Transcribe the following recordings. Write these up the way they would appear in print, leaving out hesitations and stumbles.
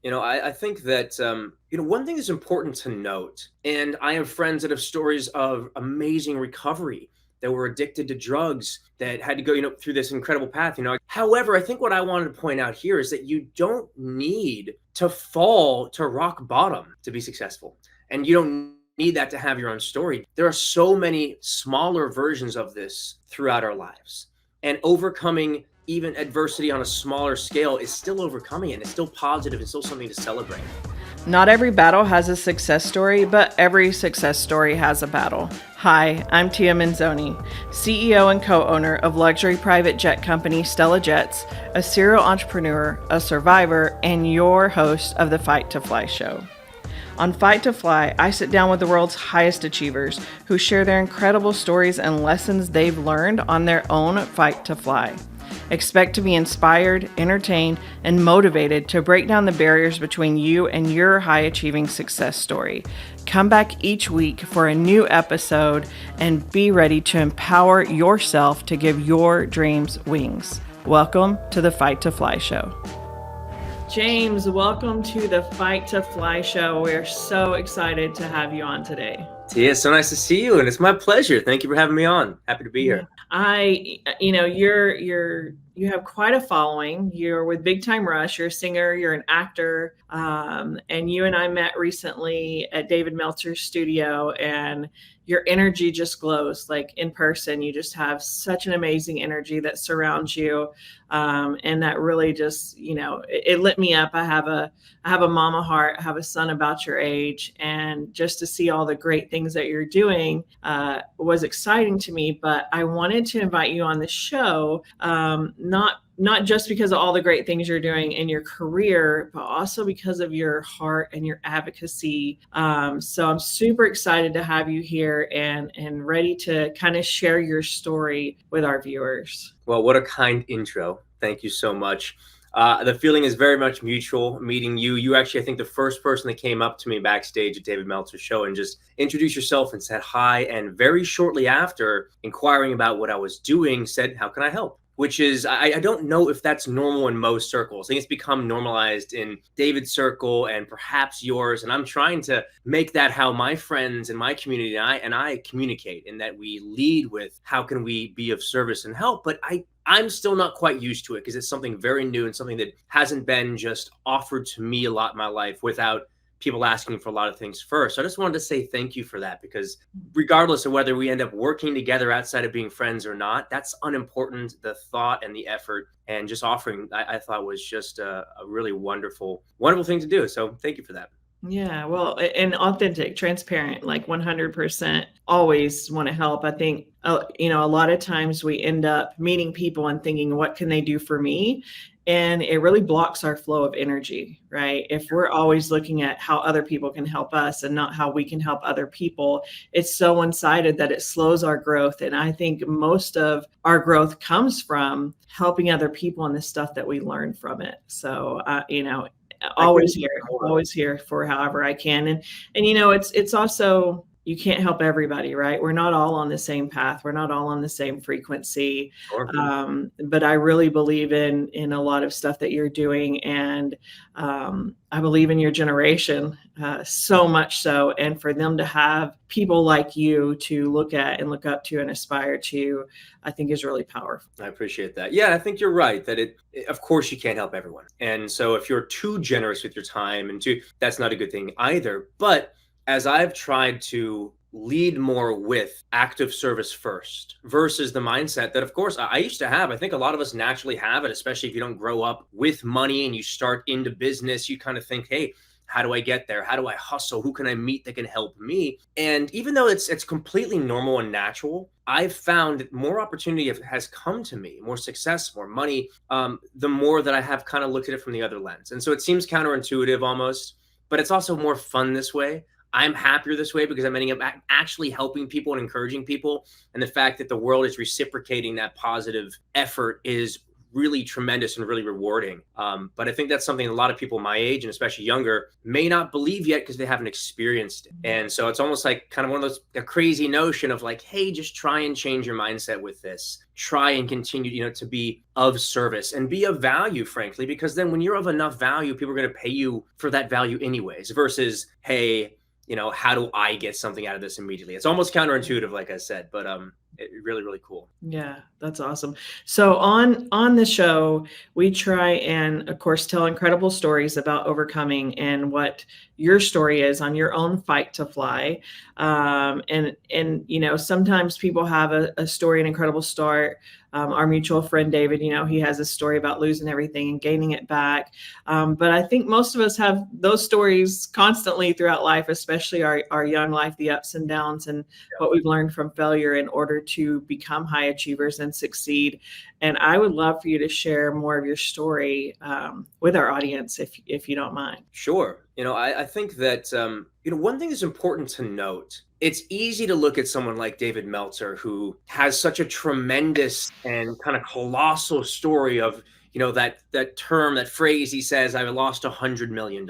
I think that, one thing that's important to note, and I have friends that have stories of amazing recovery that were addicted to drugs that had to go, through this incredible path. However, I think what I wanted to point out here is that you don't need to fall to rock bottom to be successful. And you don't need that to have your own story. There are so many smaller versions of this throughout our lives. And overcoming even adversity on a smaller scale is still overcoming it. And it's still positive. It's still something to celebrate. Not every battle has a success story, but every success story has a battle. Hi, I'm Tia Minzoni, CEO and co-owner of luxury private jet company Stella Jets, a serial entrepreneur, a survivor, and your host of the Fight to Fly show. On Fight to Fly, I sit down with the world's highest achievers who share their incredible stories and lessons they've learned on their own Fight to Fly. Expect to be inspired, entertained, and motivated to break down the barriers between you and your high-achieving success story. Come back each week for a new episode and be ready to empower yourself to give your dreams wings. Welcome to the Fight to Fly show. James, welcome to the Fight to Fly show. We're so excited to have you on today. Tia, so nice to see you, and it's my pleasure. Thank you for having me on. Happy to be here. You have quite a following. You're with Big Time Rush. You're a singer. You're an actor. And you and I met recently at David Meltzer's studio, and your energy just glows. Like in person, you just have such an amazing energy that surrounds you. And that really just, it lit me up. I have a mama heart. I have a son about your age, and just to see all the great things that you're doing was exciting to me. But I wanted to invite you on the show, not just because of all the great things you're doing in your career, but also because of your heart and your advocacy. So I'm super excited to have you here and ready to kind of share your story with our viewers. Well, what a kind intro. Thank you so much. The feeling is very much mutual meeting you. You actually, I think, the first person that came up to me backstage at David Meltzer's show and just introduced yourself and said hi. And very shortly after, inquiring about what I was doing, said, "How can I help?" Which is, I don't know if that's normal in most circles. I think it's become normalized in David's circle and perhaps yours. And I'm trying to make that how my friends and my community and I communicate, in that we lead with how can we be of service and help. But I'm still not quite used to it because it's something very new and something that hasn't been just offered to me a lot in my life without people asking for a lot of things first. So I just wanted to say thank you for that, because regardless of whether we end up working together outside of being friends or not, that's unimportant. The thought and the effort and just offering, I thought was just a really wonderful thing to do. So thank you for that. Yeah, well, and authentic, transparent, like 100%, always want to help. I think, a lot of times we end up meeting people and thinking, what can they do for me? And it really blocks our flow of energy, right? If we're always looking at how other people can help us and not how we can help other people, it's so one-sided that it slows our growth. And I think most of our growth comes from helping other people and the stuff that we learn from it. So, always here for however I can. And it's also, you can't help everybody, right? We're not all on the same path. We're not all on the same frequency. Sure. But I really believe in a lot of stuff that you're doing. And I believe in your generation so much so. And for them to have people like you to look at and look up to and aspire to, I think is really powerful. I appreciate that. Yeah, I think you're right that of course you can't help everyone. And so if you're too generous with your time that's not a good thing either. But as I've tried to lead more with active service first versus the mindset that, of course, I used to have. I think a lot of us naturally have it, especially if you don't grow up with money and you start into business. You kind of think, hey, how do I get there? How do I hustle? Who can I meet that can help me? And even though it's completely normal and natural, I've found that more opportunity has come to me, more success, more money, the more that I have kind of looked at it from the other lens. And so it seems counterintuitive almost, but it's also more fun this way. I'm happier this way because I'm ending up actually helping people and encouraging people. And the fact that the world is reciprocating that positive effort is really tremendous and really rewarding. But I think that's something a lot of people my age and especially younger may not believe yet because they haven't experienced it. And so it's almost like kind of one of those, a crazy notion of like, hey, just try and change your mindset with this. Try and continue, to be of service and be of value, frankly, because then when you're of enough value, people are going to pay you for that value anyways, versus, hey, how do I get something out of this immediately? It's almost counterintuitive, like I said, but really, really cool. Yeah, that's awesome. So on the show, we try and, of course, tell incredible stories about overcoming and what your story is on your own fight to fly. And sometimes people have a story, an incredible start. Our mutual friend David, he has a story about losing everything and gaining it back. But I think most of us have those stories constantly throughout life, especially our young life, the ups and downs, and what we've learned from failure in order to become high achievers and succeed. And I would love for you to share more of your story with our audience, if you don't mind. Sure. I think that, one thing that's important to note, it's easy to look at someone like David Meltzer, who has such a tremendous and kind of colossal story of, that term, that phrase he says, I lost $100 million.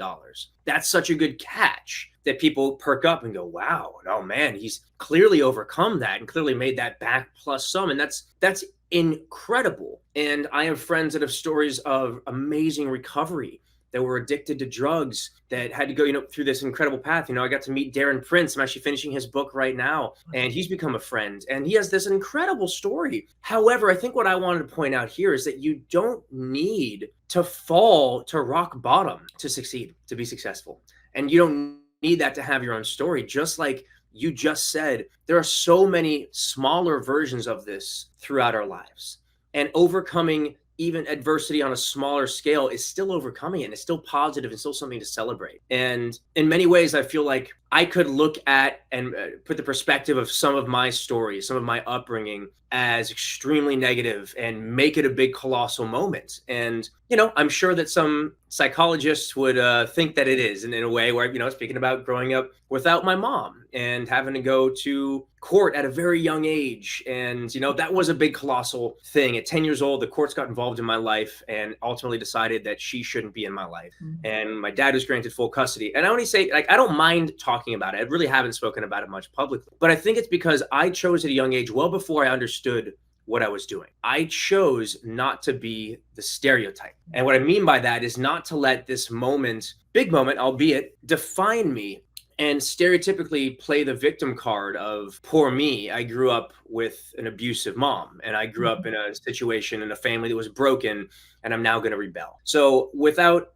That's such a good catch that people perk up and go, wow, oh man, he's clearly overcome that and clearly made that back plus some. And that's incredible. And I have friends that have stories of amazing recovery, that were addicted to drugs, that had to go, through this incredible path. I got to meet Darren Prince. I'm actually finishing his book right now, and he's become a friend, and he has this incredible story. However, I think what I wanted to point out here is that you don't need to fall to rock bottom to succeed, to be successful. And you don't need that to have your own story. Just like you just said, there are so many smaller versions of this throughout our lives, and overcoming even adversity on a smaller scale is still overcoming it, and it's still positive and still something to celebrate. And in many ways, I feel like I could look at and put the perspective of some of my stories, some of my upbringing as extremely negative and make it a big colossal moment. And, I'm sure that some psychologists would think that it is, and in a way where, speaking about growing up without my mom and having to go to court at a very young age. And, that was a big colossal thing. At 10 years old, the courts got involved in my life and ultimately decided that she shouldn't be in my life. Mm-hmm. And my dad was granted full custody. And I only say, I don't mind talking about it. I really haven't spoken about it much publicly, but I think it's because I chose at a young age, well before I understood what I was doing. I chose not to be the stereotype. And what I mean by that is not to let this moment, big moment, albeit, define me and stereotypically play the victim card of poor me. I grew up with an abusive mom, and I grew up in a situation in a family that was broken, and I'm now going to rebel. So without,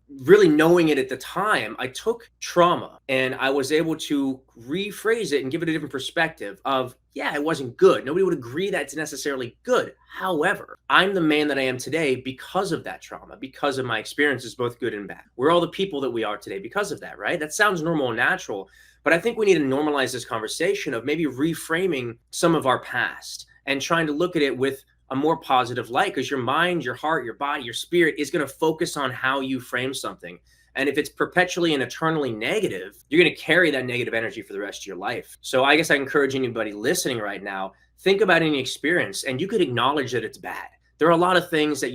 really knowing it at the time, I took trauma and I was able to rephrase it and give it a different perspective of, yeah, it wasn't good. Nobody would agree that it's necessarily good. However, I'm the man that I am today because of that trauma, because of my experiences, both good and bad. We're all the people that we are today because of that, right? That sounds normal and natural, but I think we need to normalize this conversation of maybe reframing some of our past and trying to look at it with a more positive light, because your mind, your heart, your body, your spirit is going to focus on how you frame something. And if it's perpetually and eternally negative, you're going to carry that negative energy for the rest of your life. So I guess I encourage anybody listening right now, think about any experience and you could acknowledge that it's bad. There are a lot of things that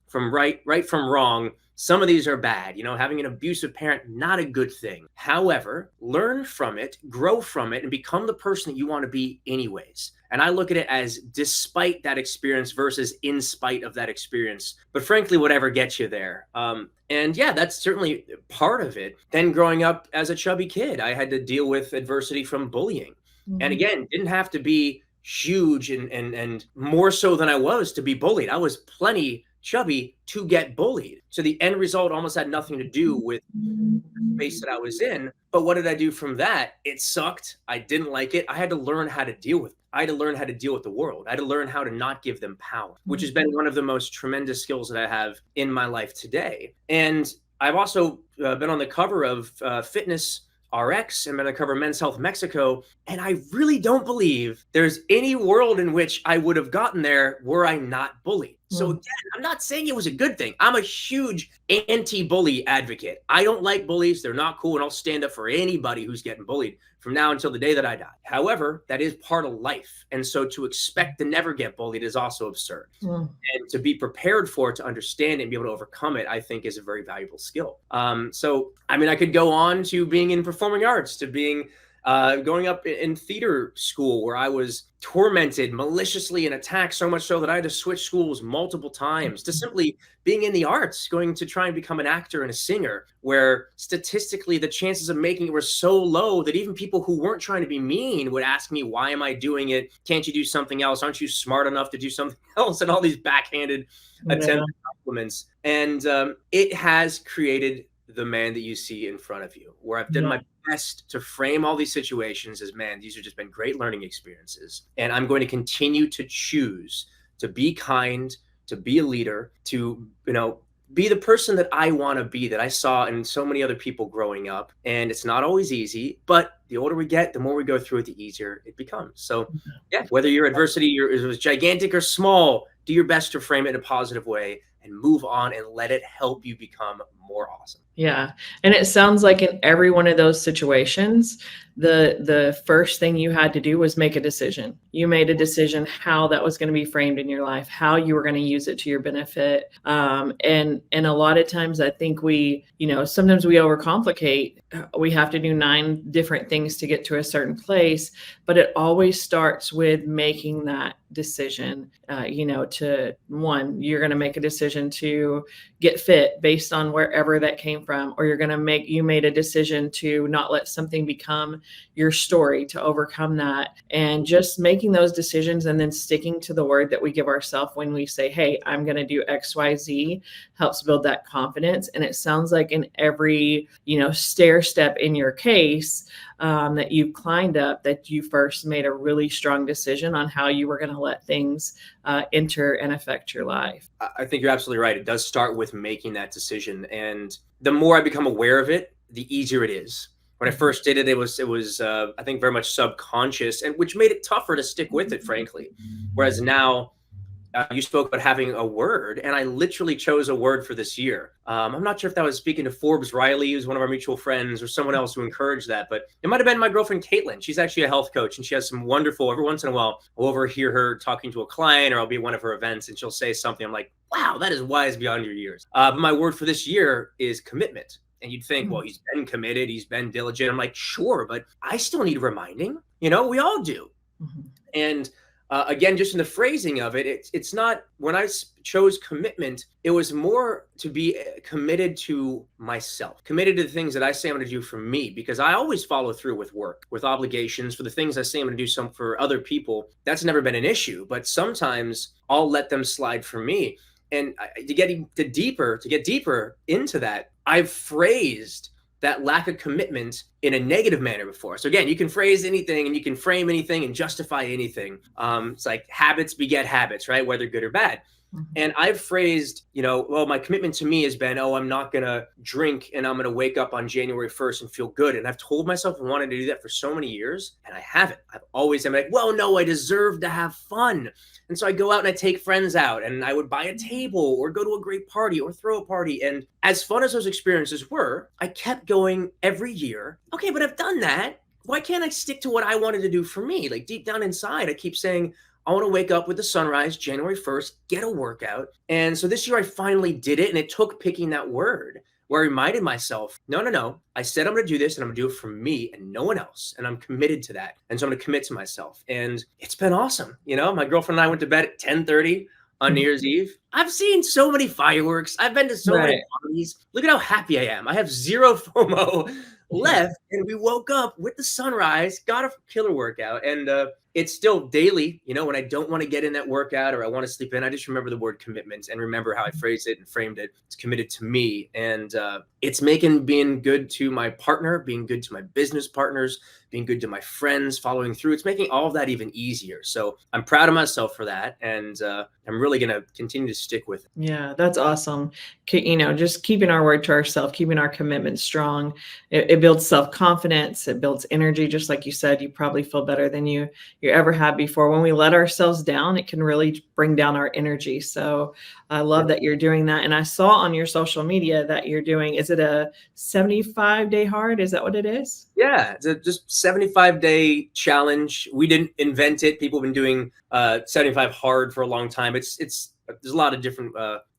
from right from wrong. Some of these are bad. Having an abusive parent, not a good thing. However, learn from it, grow from it, and become the person that you want to be anyways. And I look at it as despite that experience versus in spite of that experience. But frankly, whatever gets you there. And yeah, that's certainly part of it. Then growing up as a chubby kid, I had to deal with adversity from bullying. Mm-hmm. And again, didn't have to be huge and more so than I was to be bullied. I was plenty chubby to get bullied. So the end result almost had nothing to do with the space that I was in. But what did I do from that? It sucked. I didn't like it. I had to learn how to deal with it. I had to learn how to deal with the world. I had to learn how to not give them power, which has been one of the most tremendous skills that I have in my life today. And I've also been on the cover of Fitness RX and been on the cover of Men's Health Mexico. And I really don't believe there's any world in which I would have gotten there were I not bullied. So again, I'm not saying it was a good thing. I'm a huge anti-bully advocate. I don't like bullies. They're not cool, and I'll stand up for anybody who's getting bullied from now until the day that I die. However, that is part of life. And so to expect to never get bullied is also absurd. And to be prepared for it, to understand it and be able to overcome it, I think is a very valuable skill. So, I mean, I could go on to being in performing arts, to being going up in theater school where I was tormented maliciously and attacked so much so that I had to switch schools multiple times, to simply being in the arts, going to try and become an actor and a singer, where statistically the chances of making it were so low that even people who weren't trying to be mean would ask me, why am I doing it? Can't you do something else? Aren't you smart enough to do something else? And all these backhanded attempted compliments. And it has created the man that you see in front of you, where I've done my best to frame all these situations as, man, these have just been great learning experiences. And I'm going to continue to choose to be kind, to be a leader, to, be the person that I want to be, that I saw in so many other people growing up. And it's not always easy, but the older we get, the more we go through it, the easier it becomes. So yeah, whether your adversity is gigantic or small, do your best to frame it in a positive way and move on and let it help you become more awesome. Yeah. And it sounds like in every one of those situations, the first thing you had to do was make a decision. You made a decision how that was going to be framed in your life, how you were going to use it to your benefit. And a lot of times I think we, sometimes we overcomplicate. We have to do 9 different things to get to a certain place, but it always starts with making that decision, to one, you're going to make a decision to get fit based on wherever that came from, or you made a decision to not let something become your story, to overcome that. And just making those decisions and then sticking to the word that we give ourselves when we say, hey, I'm going to do XYZ, helps build that confidence. And it sounds like in every, stair step in your case, that you've climbed up, that you first made a really strong decision on how you were going to let things enter and affect your life. I think you're absolutely right. It does start with making that decision. And the more I become aware of it, the easier it is. When I first did it, it was I think very much subconscious, and which made it tougher to stick with it, frankly. Whereas now, you spoke about having a word, and I literally chose a word for this year. I'm not sure if that was speaking to Forbes Riley, who's one of our mutual friends, or someone else who encouraged that, but it might have been my girlfriend, Caitlin. She's actually a health coach, and she has some wonderful, every once in a while, I'll overhear her talking to a client, or I'll be at one of her events, and she'll say something. I'm like, wow, that is wise beyond your years. But my word for this year is commitment. And you'd think, well, he's been committed, he's been diligent. I'm like, sure, but I still need reminding. We all do. And again, just in the phrasing of it, it's not, when I chose commitment, it was more to be committed to myself, committed to the things that I say I'm going to do for me, because I always follow through with work, with obligations, for the things I say I'm going to do some for other people. That's never been an issue, but sometimes I'll let them slide for me. And to get deeper into that, I've phrased that lack of commitment in a negative manner before. So again, you can phrase anything and you can frame anything and justify anything. It's like habits beget habits, right? Whether good or bad. And I've phrased, well, my commitment to me has been, I'm not going to drink and I'm going to wake up on January 1st and feel good. And I've told myself I wanted to do that for so many years, and I haven't. I've always been like, well, no, I deserve to have fun. And so I go out and I take friends out, and I would buy a table or go to a great party or throw a party. And as fun as those experiences were, I kept going every year. Okay, but I've done that. Why can't I stick to what I wanted to do for me? Like deep down inside, I keep saying, I want to wake up with the sunrise, January 1st, get a workout. And so this year I finally did it. And it took picking that word where I reminded myself, no. I said I'm going to do this, and I'm going to do it for me and no one else. And I'm committed to that. And so I'm going to commit to myself. And it's been awesome. My girlfriend and I went to bed at 10:30 on New Year's Eve. I've seen so many fireworks. I've been to so many parties. Look at how happy I am. I have zero FOMO left. And we woke up with the sunrise, got a killer workout. And it's still daily, when I don't want to get in that workout or I want to sleep in, I just remember the word commitment and remember how I phrased it and framed it. It's committed to me. And it's being good to my partner, being good to my business partners, being good to my friends, following through. It's making all of that even easier. So I'm proud of myself for that. And I'm really going to continue to stick with it. Yeah, that's awesome. Just keeping our word to ourselves, keeping our commitment strong. It builds self-confidence. It builds energy. Just like you said, you probably feel better than you you ever had before. When we let ourselves down, it can really bring down our energy. So I love that you're doing that. And I saw on your social media that you're doing, is it a 75-day hard? Is that what it is? Yeah, it's a just 75-day challenge. We didn't invent it. People have been doing 75 hard for a long time. It's there's a lot of different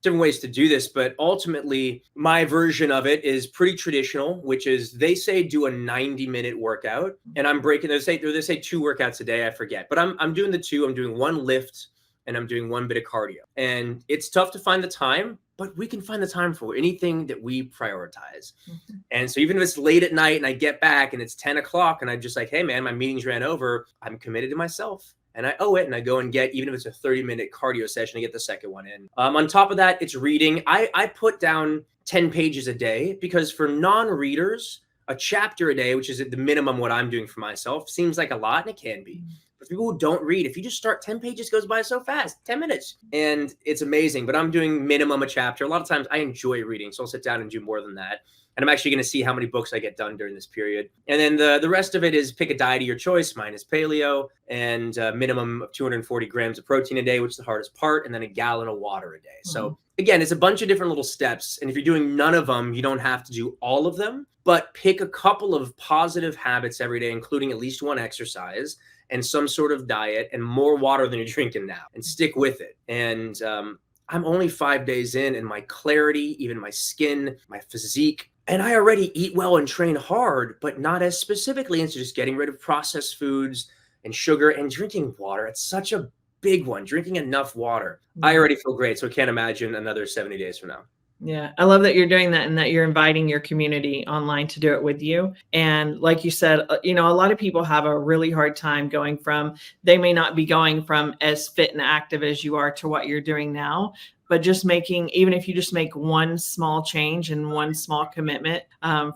ways to do this, but ultimately my version of it is pretty traditional, which is they say do a 90-minute workout, and I'm breaking. They say 2 workouts a day. I forget, but I'm doing the 2. I'm doing 1 lift and I'm doing 1 bit of cardio, and it's tough to find the time, but we can find the time for anything that we prioritize. Mm-hmm. And so even if it's late at night and I get back and it's 10 o'clock and I'm just like, hey man, my meetings ran over, I'm committed to myself and I owe it. And I go and get, even if it's a 30-minute cardio session, I get the second one in. On top of that, it's reading. I put down 10 pages a day because for non-readers, a chapter a day, which is at the minimum what I'm doing for myself, seems like a lot, and it can be. For people who don't read, if you just start, 10 pages goes by so fast, 10 minutes, and it's amazing. But I'm doing minimum a chapter. A lot of times I enjoy reading, so I'll sit down and do more than that. And I'm actually going to see how many books I get done during this period. And then the rest of it is pick a diet of your choice. Mine is paleo, and minimum of 240 grams of protein a day, which is the hardest part, and then a gallon of water a day. Mm-hmm. So again, it's a bunch of different little steps. And if you're doing none of them, you don't have to do all of them, but pick a couple of positive habits every day, including at least 1 exercise and some sort of diet and more water than you're drinking now, and stick with it. And I'm only 5 days in, and my clarity, even my skin, my physique, and I already eat well and train hard, but not as specifically into just getting rid of processed foods and sugar and drinking water. It's such a big one, drinking enough water. I already feel great, so I can't imagine another 70 days from now. Yeah, I love that you're doing that and that you're inviting your community online to do it with you. And like you said, a lot of people have a really hard time going from, they may not be going from as fit and active as you are to what you're doing now. But just making, even if you just make 1 small change and 1 small commitment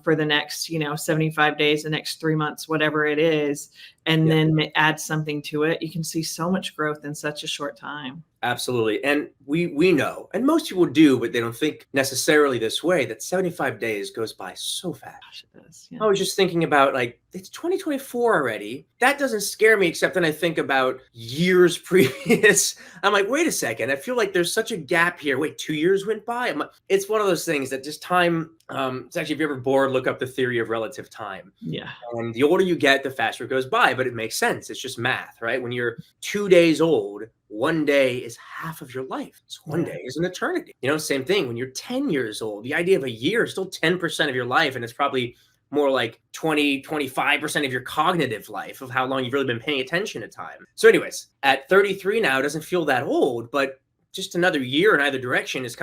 for the next, 75 days, the next 3 months, whatever it is, and then add something to it, you can see so much growth in such a short time. Absolutely. And we know, and most people do, but they don't think necessarily this way, that 75 days goes by so fast. Gosh, it does. Yeah. I was just thinking about, like, it's 2024 already. That doesn't scare me, except then I think about years previous. I'm like, wait a second. I feel like there's such a gap here. Wait, 2 years went by? It's one of those things that just time, it's actually, if you're ever bored, look up the theory of relative time. Yeah. And the older you get, the faster it goes by, but it makes sense. It's just math, right? When you're 2 days old, 1 day is half of your life. So 1 day is an eternity. Same thing when you're 10 years old. The idea of a year is still 10% of your life, and it's probably more like 20, 25% of your cognitive life of how long you've really been paying attention to time. So anyways, at 33 now, it doesn't feel that old, but just another year in either direction is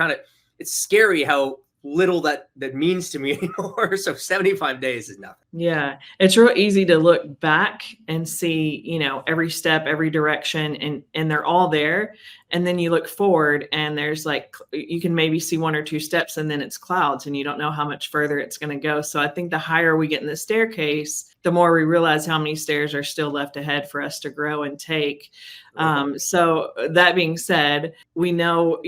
it's scary how little that means to me anymore. So 75 days is nothing. Yeah. It's real easy to look back and see, every step, every direction, and they're all there. And then you look forward and there's you can maybe see 1 or 2 steps and then it's clouds and you don't know how much further it's going to go. So I think the higher we get in the staircase, the more we realize how many stairs are still left ahead for us to grow and take. So that being said, we know,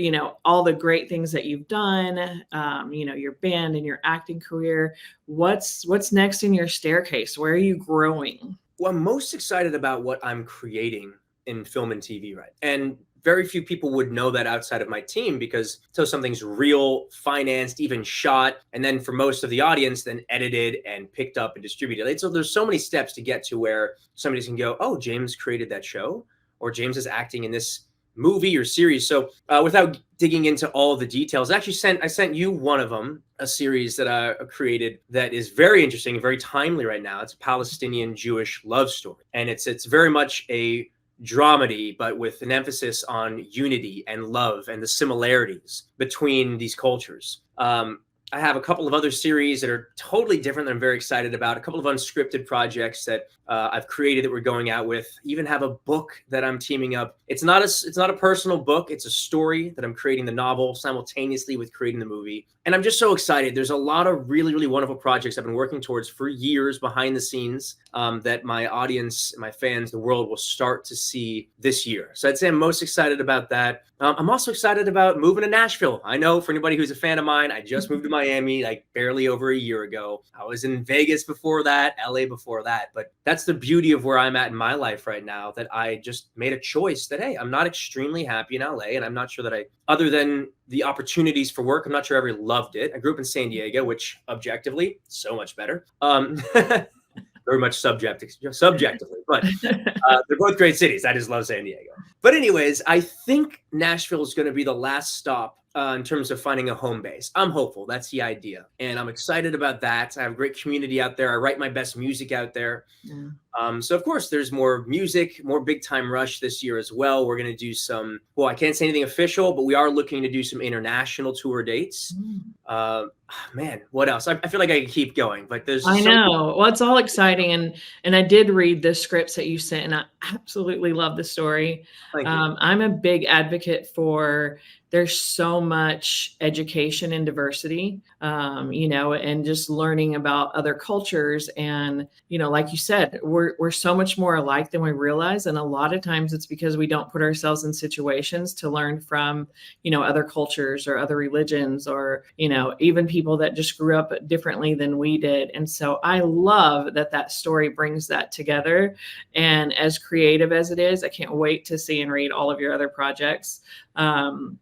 all the great things that you've done, your band and your acting career. What's next in your staircase? Where are you growing? Well, I'm most excited about what I'm creating in film and TV, right? And very few people would know that outside of my team, because until something's real, financed, even shot, and then for most of the audience, then edited and picked up and distributed. So there's so many steps to get to where somebody can go, oh, James created that show, or James is acting in this movie or series. So without digging into all the details, I sent you one of them, a series that I created that is very interesting and very timely right now. It's a Palestinian Jewish love story. And it's very much a dramedy, but with an emphasis on unity and love and the similarities between these cultures. I have a couple of other series that are totally different that I'm very excited about, a couple of unscripted projects that I've created that we're going out with, even have a book that I'm teaming up. It's not a personal book. It's a story that I'm creating the novel simultaneously with creating the movie. And I'm just so excited. There's a lot of really, really wonderful projects I've been working towards for years behind the scenes that my audience, my fans, the world will start to see this year. So I'd say I'm most excited about that. I'm also excited about moving to Nashville. I know for anybody who's a fan of mine, I just moved to Miami like barely over a year ago. I was in Vegas before that, LA before that. But that's the beauty of where I'm at in my life right now, that I just made a choice that, hey, I'm not extremely happy in LA. And I'm not sure that other than the opportunities for work, I'm not sure I ever loved it. I grew up in San Diego, which objectively, so much better. Very much subjectively, but they're both great cities. I just love San Diego. But anyways, I think Nashville is going to be the last stop in terms of finding a home base. I'm hopeful. That's the idea. And I'm excited about that. I have a great community out there. I write my best music out there. Yeah. So of course there's more music, more Big Time Rush this year as well. We're going to do some, well, I can't say anything official, but we are looking to do some international tour dates. Man, what else? I feel like I can keep going, but I know. Well, it's all exciting. And I did read the scripts that you sent, and I absolutely love the story. I'm a big advocate for, there's so much education and diversity, and just learning about other cultures. And, like you said, we're so much more alike than we realize. And a lot of times it's because we don't put ourselves in situations to learn from, other cultures or other religions, or, even people that just grew up differently than we did. And so I love that story brings that together. And as creative as it is, I can't wait to see and read all of your other projects. And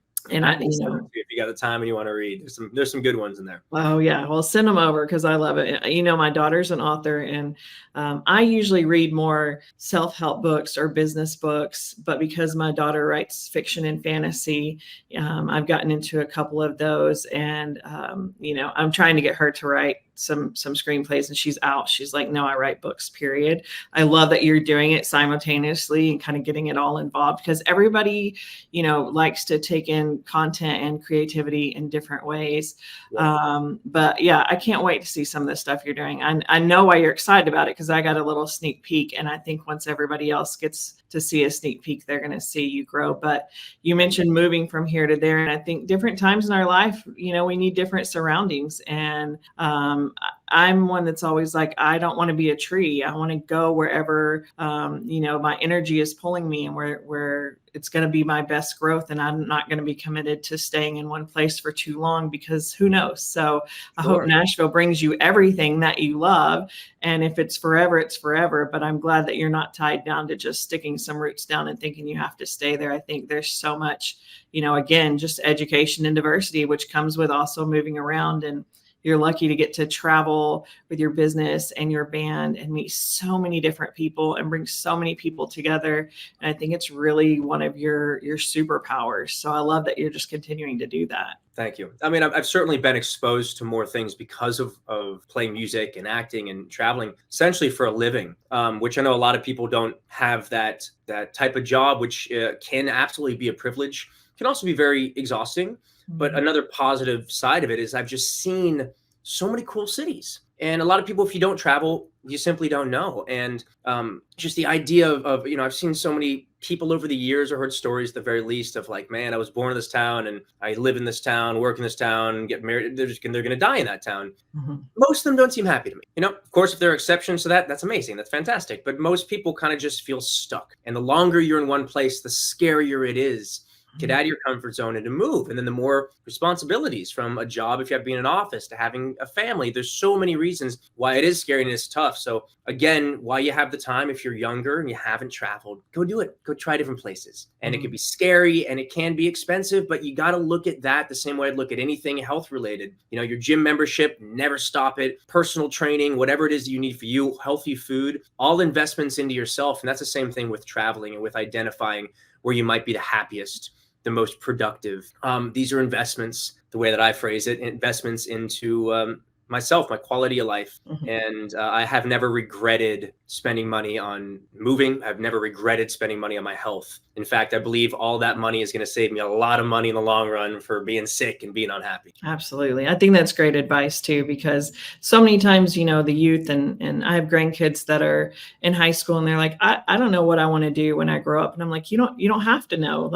if you got the time and you want to read, there's some good ones in there. Oh yeah. Well, send them over, because I love it. My daughter's an author, and I usually read more self-help books or business books, but because my daughter writes fiction and fantasy, I've gotten into a couple of those, and I'm trying to get her to write some screenplays, and she's like, no, I write books, period. I love that you're doing it simultaneously and kind of getting it all involved, because everybody, likes to take in content and creativity in different ways. Yeah. But yeah, I can't wait to see some of the stuff you're doing. I know why you're excited about it, because I got a little sneak peek, and I think once everybody else gets to see a sneak peek, they're going to see you grow. But you mentioned moving from here to there, and I think different times in our life, we need different surroundings. And I'm one that's always like, I don't want to be a tree. I want to go wherever, my energy is pulling me, and where it's going to be my best growth. And I'm not going to be committed to staying in one place for too long, because who knows? So I hope Nashville brings you everything that you love. And if it's forever, it's forever. But I'm glad that you're not tied down to just sticking some roots down and thinking you have to stay there. I think there's so much, again, just education and diversity, which comes with also moving around. And you're lucky to get to travel with your business and your band and meet so many different people and bring so many people together. And I think it's really one of your superpowers. So I love that you're just continuing to do that. Thank you. I mean, I've certainly been exposed to more things because of playing music and acting and traveling, essentially for a living, which I know a lot of people don't have that type of job, which can absolutely be a privilege, can also be very exhausting. But another positive side of it is I've just seen so many cool cities. And a lot of people, if you don't travel, you simply don't know. And just the idea of I've seen so many people over the years, or heard stories at the very least of like, man, I was born in this town and I live in this town, work in this town, get married. They're going to die in that town. Mm-hmm. Most of them don't seem happy to me. Of course, if there are exceptions to that, that's amazing. That's fantastic. But most people kind of just feel stuck. And the longer you're in one place, the scarier it is. Get out of your comfort zone and to move. And then the more responsibilities, from a job, if you have to be in an office, to having a family. There's so many reasons why it is scary and it's tough. So again, while you have the time, if you're younger and you haven't traveled, go do it. Go try different places. And it can be scary and it can be expensive, but you got to look at that the same way I'd look at anything health related. Your gym membership, never stop it. Personal training, whatever it is you need for you, healthy food, all investments into yourself. And that's the same thing with traveling and with identifying where you might be the happiest, the most productive. These are investments, the way that I phrase it, investments into myself, my quality of life. Mm-hmm. And I have never regretted spending money on moving. I've never regretted spending money on my health. In fact, I believe all that money is going to save me a lot of money in the long run for being sick and being unhappy. Absolutely. I think that's great advice too, because so many times, the youth and I have grandkids that are in high school and they're like, I don't know what I want to do when I grow up. And I'm like, you don't have to know,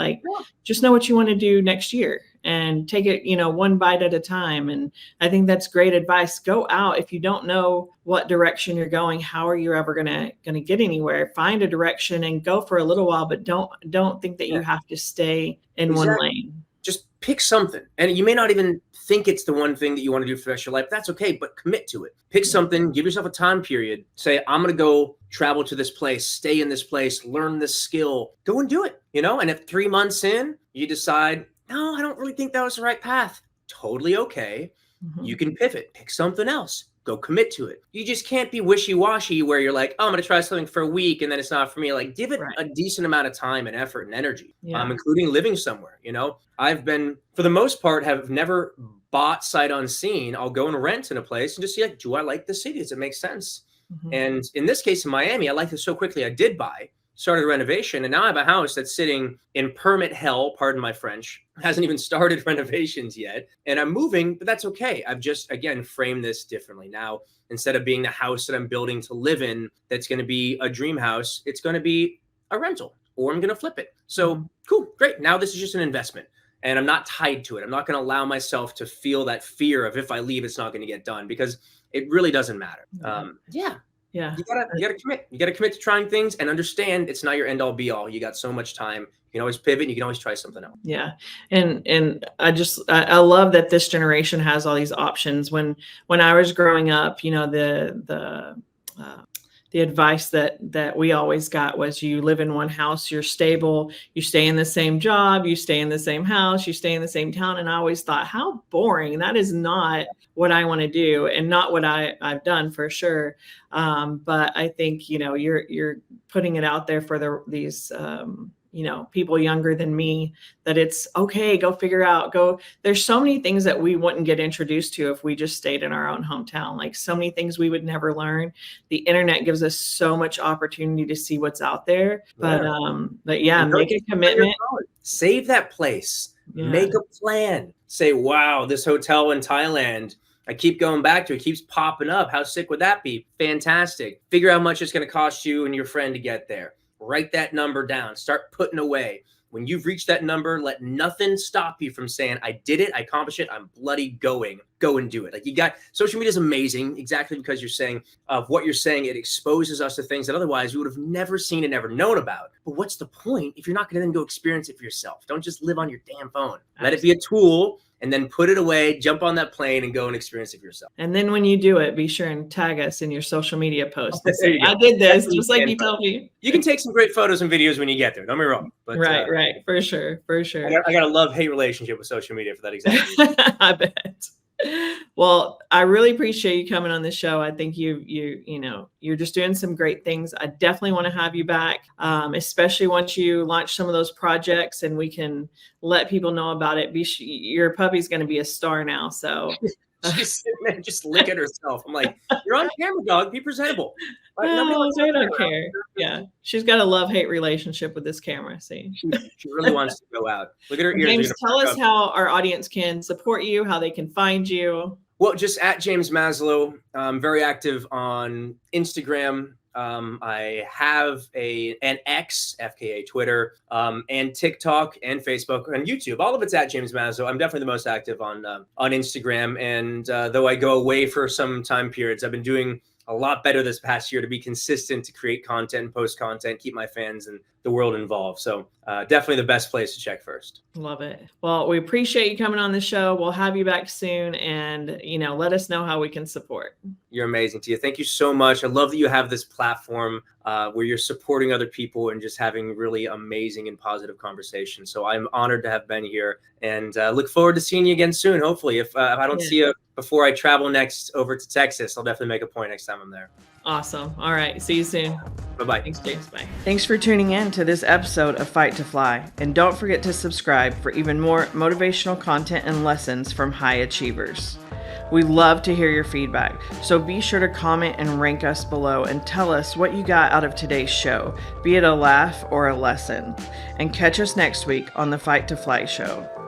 just know what you want to do next year. and take it, one bite at a time. And I think that's great advice. Go out. If you don't know what direction you're going, how are you ever gonna get anywhere? Find a direction and go for a little while, but don't think that you have to stay in one lane. Just pick something. And you may not even think it's the one thing that you want to do for the rest of your life. That's okay, but commit to it. Pick something, give yourself a time period. Say, I'm going to go travel to this place, stay in this place, learn this skill, go and do it, And if 3 months in, you decide, no, I don't really think that was the right path. Totally okay. Mm-hmm. You can pivot, pick something else. Go commit to it. You just can't be wishy-washy where you're like, oh, I'm going to try something for a week and then it's not for me. Like, give it a decent amount of time and effort and energy, including living somewhere. I've been, for the most part, have never bought sight unseen. I'll go and rent in a place and just see, like, do I like the city? Does it make sense? Mm-hmm. And in this case, in Miami, I liked it so quickly. I did buy, started a renovation, and now I have a house that's sitting in permit hell, pardon my French, hasn't even started renovations yet. And I'm moving, but that's okay. I've just, again, framed this differently. Now, instead of being the house that I'm building to live in, that's going to be a dream house, it's going to be a rental, or I'm going to flip it. So cool, great. Now this is just an investment. And I'm not tied to it. I'm not going to allow myself to feel that fear of if I leave, it's not going to get done, because it really doesn't matter. Yeah. You gotta commit. You gotta commit to trying things and understand it's not your end all be all. You got so much time. You can always pivot. And you can always try something else. Yeah. And I love that this generation has all these options. When I was growing up, the advice that we always got was, you live in one house, you're stable, you stay in the same job, you stay in the same house, you stay in the same town. And I always thought, how boring. That is not what I want to do, and not what I've done for sure. But I think, you're putting it out there for these people younger than me, that it's okay, go figure out, there's so many things that we wouldn't get introduced to if we just stayed in our own hometown. Like, so many things we would never learn. The internet gives us so much opportunity to see what's out there, but make a commitment. Save that place, make a plan, say, wow, this hotel in Thailand, I keep going back to it, keeps popping up. How sick would that be? Fantastic. Figure out how much it's going to cost you and your friend to get there. Write that number down. Start putting away. When you've reached that number, let nothing stop you from saying, I did it, I accomplished it, I'm bloody going. Go and do it. Like, social media is amazing, exactly because you're saying what you're saying, it exposes us to things that otherwise we would have never seen and never known about. But what's the point if you're not going to then go experience it for yourself? Don't just live on your damn phone. Let it be a tool, and then put it away, jump on that plane and go and experience it for yourself. And then when you do it, be sure and tag us in your social media posts. I did this, just like you told me. You can take some great photos and videos when you get there. Don't be wrong. But, right. For sure. I got a love-hate relationship with social media for that exact reason. I bet. Well, I really appreciate you coming on the show. I think you're just doing some great things. I definitely want to have you back, especially once you launch some of those projects and we can let people know about it. Your puppy's going to be a star now. So she's sitting there just licking herself. I'm like, you're on camera, dog. Be presentable. They don't care. Yeah, she's got a love-hate relationship with this camera. See, she really wants to go out. Look at her ears. James, tell us how our audience can support you, how they can find you. Well, just at James Maslow. I'm very active on Instagram. I have an X, FKA Twitter, and TikTok and Facebook and YouTube. All of it's at James Maslow. I'm definitely the most active on Instagram. And though I go away for some time periods, I've been doing a lot better this past year to be consistent, to create content and post content, keep my fans and the world involved. So definitely the best place to check first. Love it. Well, we appreciate you coming on the show. We'll have you back soon, and let us know how we can support. You're amazing, Tia. Thank you so much. I love that you have this platform where you're supporting other people and just having really amazing and positive conversations. So I'm honored to have been here, and look forward to seeing you again soon. Hopefully, if I don't see you before I travel next over to Texas, I'll definitely make a point next time I'm there. Awesome. All right. See you soon. Bye-bye. Thanks, James. Bye. Thanks for tuning in to this episode of Fight to Fly. And don't forget to subscribe for even more motivational content and lessons from high achievers. We love to hear your feedback, so be sure to comment and rank us below and tell us what you got out of today's show, be it a laugh or a lesson. And catch us next week on the Fight to Fly show.